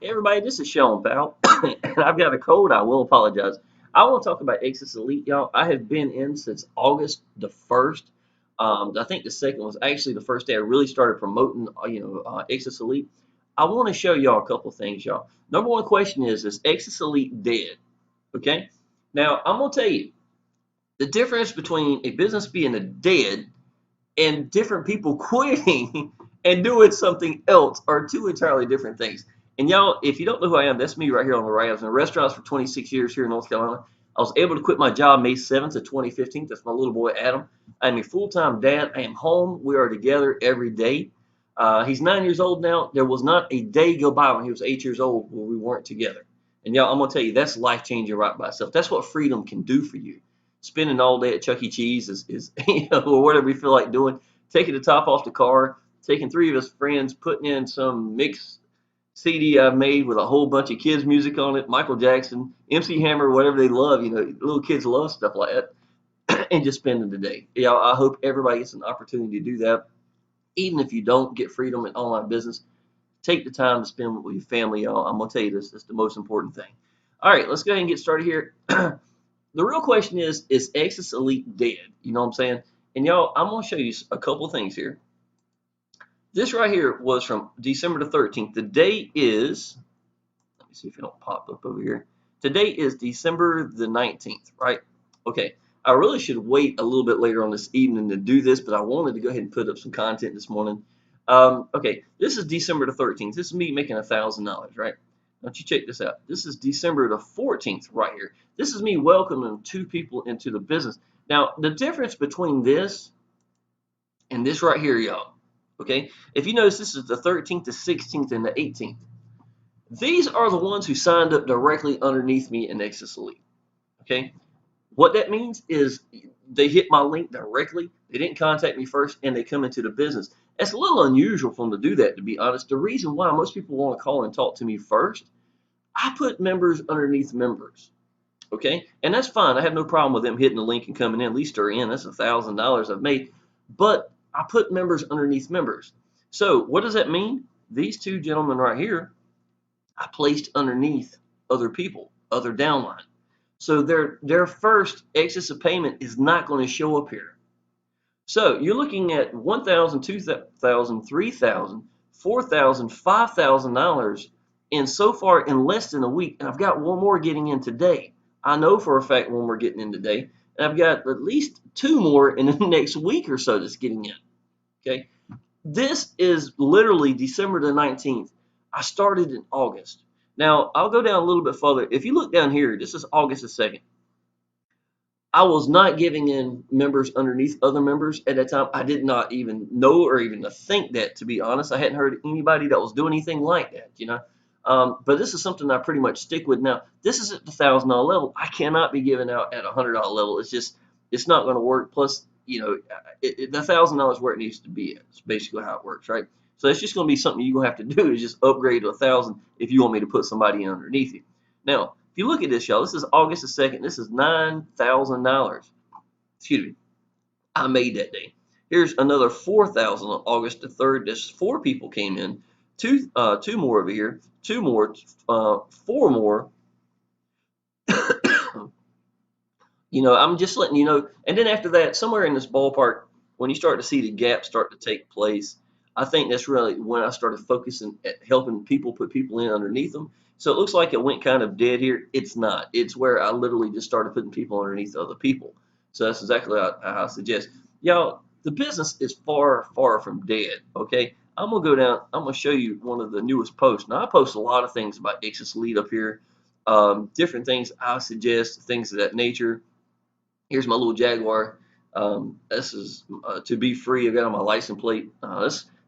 Hey everybody, this is Shawn Powell, and I've got a cold. I will apologize. I want to talk about Exitus Elite, y'all. I have been in since August the 1st. I think the second was actually the first day I really started promoting, Exitus Elite. I want to show y'all a couple things, y'all. Number one question is Exitus Elite dead? Okay. Now, I'm going to tell you the difference between a business being a dead and different people quitting and doing something else are two entirely different things. And y'all, if you don't know who I am, that's me right here on the right. I was in restaurants for 26 years here in North Carolina. I was able to quit my job May 7th of 2015. That's my little boy Adam. I'm a full-time dad. I am home. We are together every day. He's 9 years old now. There was not a day go by when he was 8 years old where we weren't together. And y'all, I'm gonna tell you, that's life changing right by itself. That's what freedom can do for you. Spending all day at Chuck E. Cheese is or whatever you feel like doing. Taking the top off the car, taking three of his friends, putting in some mixed CD I made with a whole bunch of kids' music on it, Michael Jackson, MC Hammer, whatever they love. Little kids love stuff like that, and just spending the day. Yeah, I hope everybody gets an opportunity to do that. Even if you don't get freedom in online business, take the time to spend with your family, y'all. I'm gonna tell you this. It's the most important thing. All right, let's go ahead and get started here. The real question is Exodus Elite dead? You know what I'm saying? And y'all, I'm going to show you a couple of things here. This right here was from December the 13th. The date is, let me see if it don't pop up over here. Today is December the 19th, right? Okay. I really should wait a little bit later on this evening to do this, but I wanted to go ahead and put up some content this morning. Okay, this is December the 13th. This is me making $1,000, right? Don't you check this out. This is December the 14th right here. This is me welcoming two people into the business. Now, the difference between this and this right here, y'all, okay? If you notice, this is the 13th, the 16th, and the 18th. These are the ones who signed up directly underneath me in Exodus Elite, okay? What that means is they hit my link directly. They didn't contact me first, and they come into the business. It's a little unusual for them to do that, to be honest. The reason why most people want to call and talk to me first, I put members underneath members, okay? And that's fine. I have no problem with them hitting the link and coming in. At least they're in. That's $1,000 I've made. But I put members underneath members. So what does that mean? These two gentlemen right here, I placed underneath other people, other downline. So their first excess of payment is not going to show up here. So you're looking at $1,000, $2,000, $3,000, $4,000, $5,000 and so far in less than a week. And I've got one more getting in today. I know for a fact one more getting in today. And I've got at least two more in the next week or so that's getting in. Okay. This is literally December the 19th. I started in August. Now, I'll go down a little bit further. If you look down here, this is August the 2nd. I was not giving in members underneath other members at that time. I did not even know or even think that, to be honest. I hadn't heard anybody that was doing anything like that. But this is something I pretty much stick with now. This is at the $1,000 level. I cannot be giving out at $100 level. It's not going to work. Plus, the $1,000 where it needs to be at. It's basically how it works, right? So it's just going to be something you're going to have to do is just upgrade to 1,000 if you want me to put somebody in underneath you. Now, if you look at this, y'all, this is August the 2nd. This is $9,000. Excuse me. I made that day. Here's another $4,000 on August the 3rd. There's four people came in. Two more over here. Two more. Four more. I'm just letting you know. And then after that, somewhere in this ballpark, when you start to see the gaps start to take place, I think that's really when I started focusing at helping people put people in underneath them. So it looks like it went kind of dead here. It's not. It's where I literally just started putting people underneath other people. So that's exactly how I suggest. Y'all, the business is far, far from dead, okay? I'm going to go down. I'm going to show you one of the newest posts. Now, I post a lot of things about Exodus Elite up here, different things I suggest, things of that nature. Here's my little Jaguar. This is to be free. I've got on my license plate.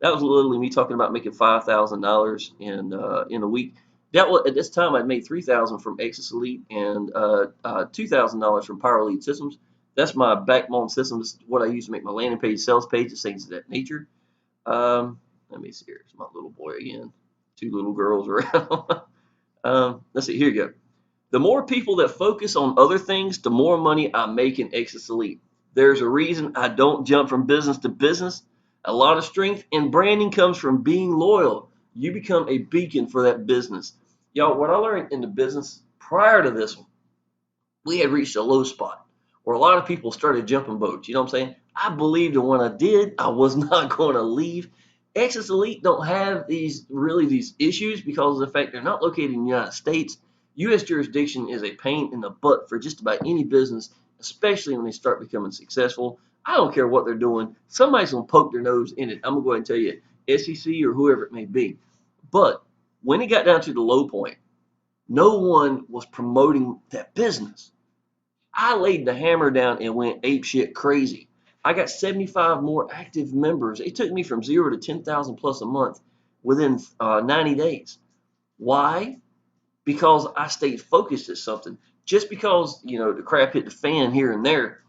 That was literally me talking about making $5,000 in a week. That was at this time I'd made $3,000 from Exodus Elite and $2,000 from Power Lead Systems. That's my backbone system. This is what I use to make my landing page, sales pages, things of that nature. Let me see here. It's my little boy again. Two little girls around. Let's see. Here you go. The more people that focus on other things, the more money I make in Exodus Elite. There's a reason I don't jump from business to business. A lot of strength and branding comes from being loyal. You become a beacon for that business. Y'all, what I learned in the business prior to this one, we had reached a low spot where a lot of people started jumping boats. You know what I'm saying? I believed in what I did. I was not going to leave. Exodus Elite don't have these issues because of the fact they're not located in the United States. U.S. jurisdiction is a pain in the butt for just about any business, especially when they start becoming successful. I don't care what they're doing. Somebody's going to poke their nose in it. I'm going to go ahead and tell you, SEC or whoever it may be. But when it got down to the low point, no one was promoting that business. I laid the hammer down and went apeshit crazy. I got 75 more active members. It took me from 0 to 10,000 plus a month within 90 days. Why? Because I stayed focused at something. Just because, the crap hit the fan here and there,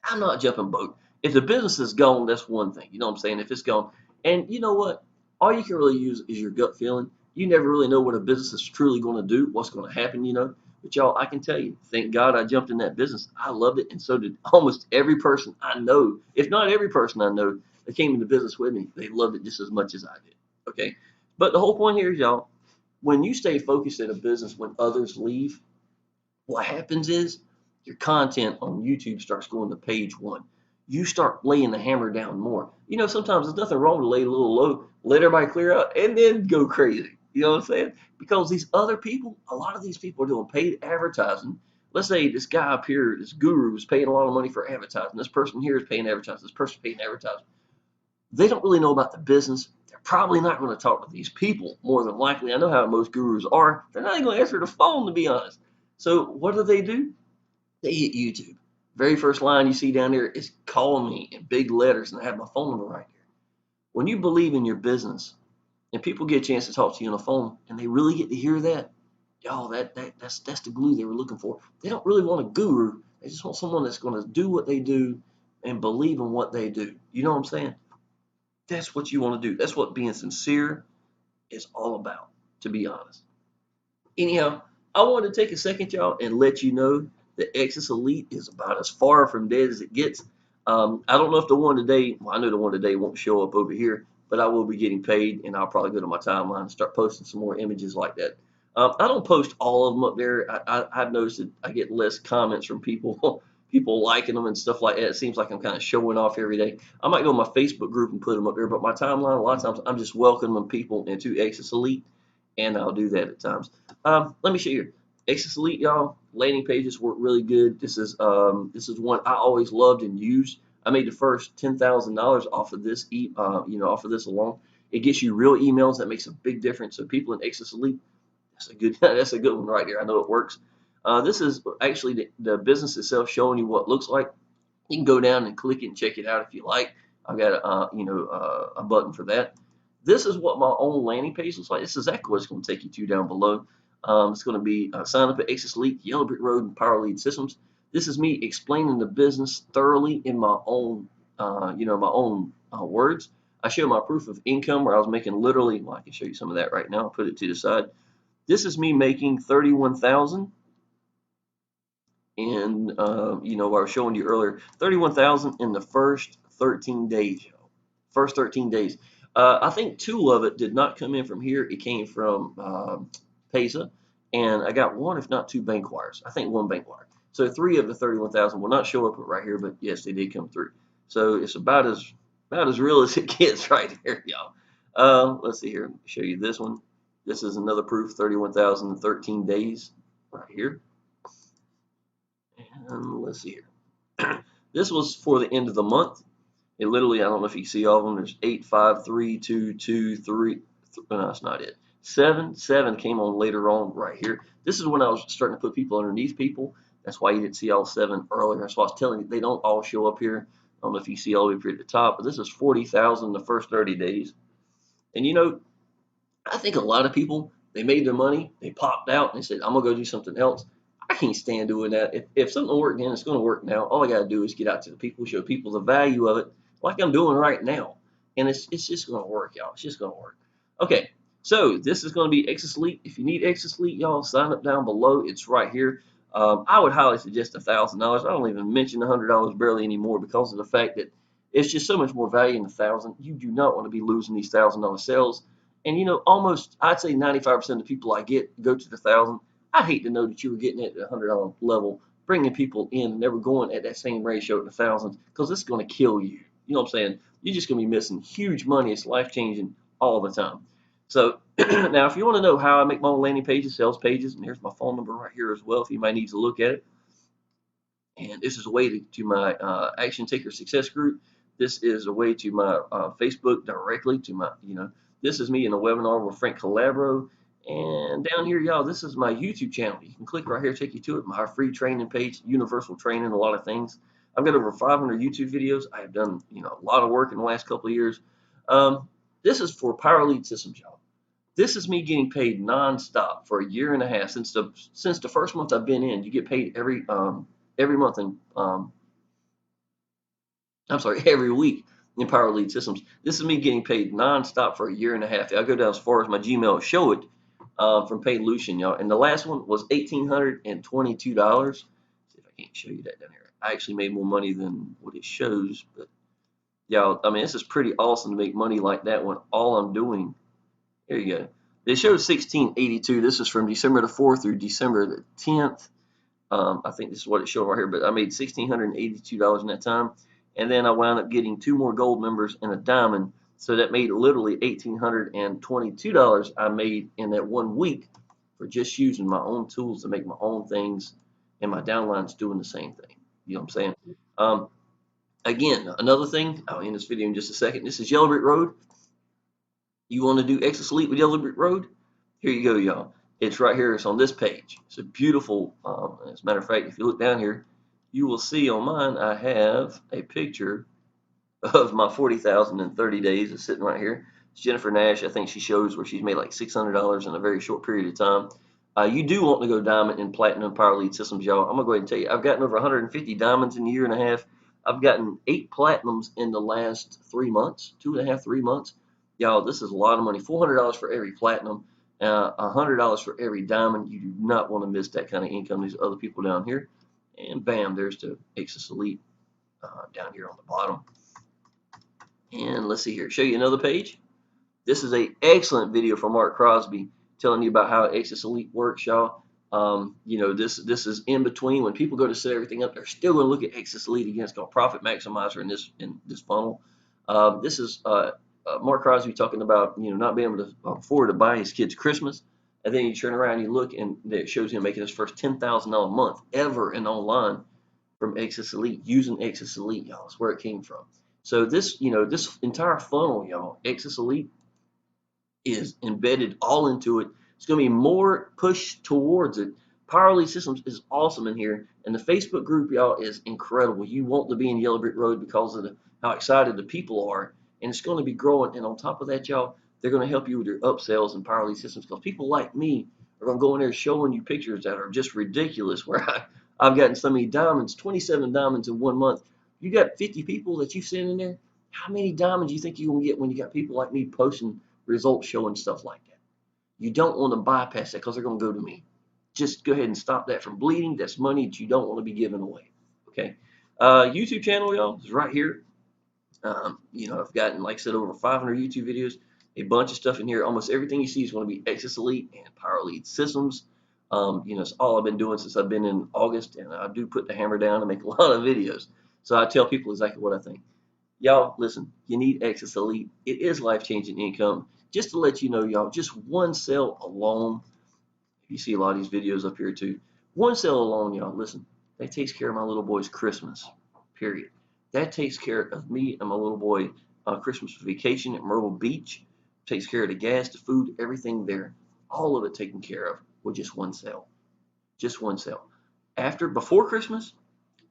I'm not jumping boat. If the business is gone, that's one thing. You know what I'm saying? If it's gone. And you know what? All you can really use is your gut feeling. You never really know what a business is truly going to do, what's going to happen. But y'all, I can tell you, thank God I jumped in that business. I loved it, and so did almost every person I know. If not every person I know that came into business with me, they loved it just as much as I did. Okay? But the whole point here is, y'all, when you stay focused in a business when others leave, what happens is your content on YouTube starts going to page one. You start laying the hammer down more. Sometimes there's nothing wrong to lay a little low, let everybody clear out, and then go crazy. You know what I'm saying? Because these other people, a lot of these people are doing paid advertising. Let's say this guy up here, this guru, is paying a lot of money for advertising. This person here is paying advertising. This person is paying advertising. They don't really know about the business. They're probably not going to talk to these people, more than likely. I know how most gurus are. They're not even going to answer the phone, to be honest. So what do? They hit YouTube. Very first line you see down there is call me in big letters, and I have my phone number right there. When you believe in your business and people get a chance to talk to you on the phone and they really get to hear that, y'all, that's the glue they were looking for. They don't really want a guru. They just want someone that's going to do what they do and believe in what they do. You know what I'm saying? That's what you want to do. That's what being sincere is all about, to be honest. Anyhow, I wanted to take a second, y'all, and let you know that Exodus Elite is about as far from dead as it gets. I don't know if the one today, well, I know the one today won't show up over here, but I will be getting paid, and I'll probably go to my timeline and start posting some more images like that. I don't post all of them up there. I've noticed that I get less comments from people, people liking them and stuff like that. It seems like I'm kind of showing off every day. I might go to my Facebook group and put them up there, but my timeline, a lot of times, I'm just welcoming people into Exodus Elite, and I'll do that at times. Let me show you. Exodus Elite, y'all, landing pages work really good. This is one I always loved and used. I made the first $10,000 off of this, off of this alone. It gets you real emails. That makes a big difference. So people in Exodus Elite, that's a good one right there. I know it works. This is actually the business itself showing you what it looks like. You can go down and click it and check it out if you like. I've got a button for that. This is what my own landing page looks like. This is exactly what it's going to take you to down below. It's going to be sign up at Exodus Elite, Yellow Brick Road, and Power Lead Systems. This is me explaining the business thoroughly in my own, words. I show my proof of income where I was making literally. Well, I can show you some of that right now. I'll put it to the side. This is me making 31,000, and what I was showing you earlier, 31,000 in the first 13 days. First 13 days. I think 2 of it did not come in from here. It came from Pesa, and I got 1, if not 2, bank wires. I think 1 bank wire. So 3 of the 31,000 will not show up right here, but yes, they did come through. So it's about as real as it gets right here, y'all. Let's see here. Show you this one. This is another proof. 31,000 in 13 days, right here. And let's see here. This was for the end of the month. It literally, I don't know if you can see all of them. There's 8, 5, 3, 2, 2, 3. No, that's not it. 7 came on later on right here. This is when I was starting to put people underneath people. That's why you didn't see all 7 earlier. That's why I was telling you they don't all show up here. I don't know if you see all the way up here at the top, but this is 40,000 the first 30 days. And I think a lot of people, they made their money, they popped out, and they said, I'm gonna go do something else. I can't stand doing that. If something worked then, it's gonna work now. All I gotta do is get out to the people, show people the value of it, like I'm doing right now. And it's just gonna work, y'all. It's just gonna work. Okay. So this is going to be Exodus Elite. If you need Exodus Elite, y'all sign up down below. It's right here. I would highly suggest $1,000. I don't even mention $100 barely anymore because of the fact that it's just so much more value in $1,000. You do not want to be losing these $1,000 sales. And you know, almost I'd say 95% of the people I get go to the 1,000. I hate to know that you were getting at the $100 level, bringing people in, and never going at that same ratio at the thousands, because it's going to kill you. You know what I'm saying? You're just going to be missing huge money. It's life changing all the time. So now, if you want to know how I make my own landing pages, sales pages, and here's my phone number right here as well, if you might need to look at it. And this is a way to my Action Taker Success Group. This is a way to my Facebook directly to my, this is me in a webinar with Frank Calabro. And down here, y'all, this is my YouTube channel. You can click right here, take you to it. My free training page, universal training, a lot of things. I've got over 500 YouTube videos. I have done, a lot of work in the last couple of years. This is for Power Lead Systems, y'all. This is me getting paid nonstop for a year and a half. Since the first month I've been in, you get paid every month in every week in Power Lead Systems. This is me getting paid nonstop for a year and a half. I go down as far as my Gmail show it from Paid Lucian, y'all. And the last one was $1,822. See if I can't show you that down here. I actually made more money than what it shows, but y'all, I mean, this is pretty awesome to make money like that when all I'm doing. There you go. It shows 1682. This is from December the 4th through December the 10th. I think this is what it showed right here, but I made $1,682 in that time. And then I wound up getting 2 more gold members and a diamond. So that made literally $1,822 I made in that 1 week for just using my own tools to make my own things, and my downline's doing the same thing. You know what I'm saying? Again, another thing, I'll end this video in just a second. This is Yellow Brick Road. You want to do Exitus Elite with Yellow Brick Road? Here you go, y'all. It's right here. It's on this page. It's a beautiful, as a matter of fact, if you look down here, you will see on mine I have a picture of my 40,000 in 30 days. It's sitting right here. It's Jennifer Nash. I think she shows where she's made like $600 in a very short period of time. You do want to go diamond and platinum Power Lead Systems, y'all. I'm going to go ahead and tell you, I've gotten over 150 diamonds in a year and a half. I've gotten 8 platinums in the last 3 months, 2.5, 3 months. Y'all, this is a lot of money. $400 for every platinum, $100 for every diamond. You do not want to miss that kind of income. These other people down here. And bam, there's the Exitus Elite down here on the bottom. And let's see here. Show you another page. This is an excellent video from Mark Crosby telling you about how Exitus Elite works, y'all. This is in between. When people go to set everything up, they're still going to look at Exitus Elite again. It's called Profit Maximizer in this funnel. This is Mark Crosby talking about not being able to afford to buy his kids Christmas, and then you turn around and you look and it shows him making his first $10,000 a month ever in online from Exitus Elite using Exitus Elite, y'all. That's where it came from. So this this entire funnel, y'all, Exitus Elite is embedded all into it. It's going to be more push towards it. Power Lead Systems is awesome in here, and the Facebook group, y'all, is incredible. You want to be in Yellow Brick Road because of how excited the people are, and it's going to be growing. And on top of that, y'all, they're going to help you with your upsells and Power Lead Systems, because people like me are going to go in there showing you pictures that are just ridiculous, where I've gotten so many diamonds, 27 diamonds in 1 month. You got 50 people that you've sent in there. How many diamonds do you think you're going to get when you got people like me posting results showing stuff like that? You don't want to bypass that, because they're going to go to me. Just go ahead and stop that from bleeding. That's money that you don't want to be giving away. Okay. YouTube channel, y'all, is right here. I've gotten, like I said, over 500 YouTube videos, a bunch of stuff in here. Almost everything you see is going to be Exitus Elite and Power Lead Systems. It's all I've been doing since I've been in August, and I do put the hammer down and make a lot of videos. So I tell people exactly what I think. Y'all, listen, you need Exitus Elite. It is life-changing income. Just to let you know, y'all, just one sale alone, you see a lot of these videos up here too. One sale alone, y'all, listen, that takes care of my little boy's Christmas, period. That takes care of me and my little boy Christmas vacation at Myrtle Beach. Takes care of the gas, the food, everything there. All of it taken care of with just one sale. Just one sale. Before Christmas,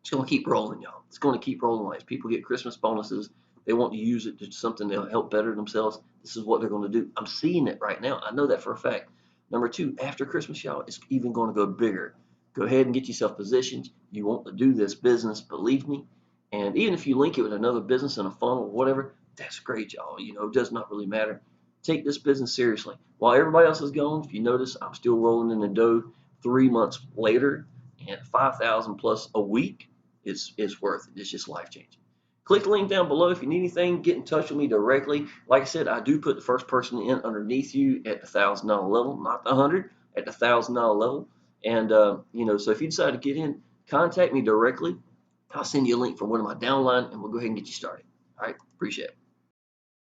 it's going to keep rolling, y'all. It's going to keep rolling. As people get Christmas bonuses, they want to use it to something that'll help better themselves. This is what they're going to do. I'm seeing it right now. I know that for a fact. Number 2, after Christmas, y'all, it's even going to go bigger. Go ahead and get yourself positioned. You want to do this business, believe me. And even if you link it with another business in a funnel or whatever, that's great, y'all. It does not really matter. Take this business seriously. While everybody else is gone, if you notice, I'm still rolling in the dough 3 months later, and 5,000 plus a week is worth it. It's just life changing. Click the link down below if you need anything. Get in touch with me directly. Like I said, I do put the first person in underneath you at the $1,000 level, not the 100, at the $1,000 level. And so if you decide to get in, contact me directly. I'll send you a link for one of my downline, and we'll go ahead and get you started. All right, appreciate it.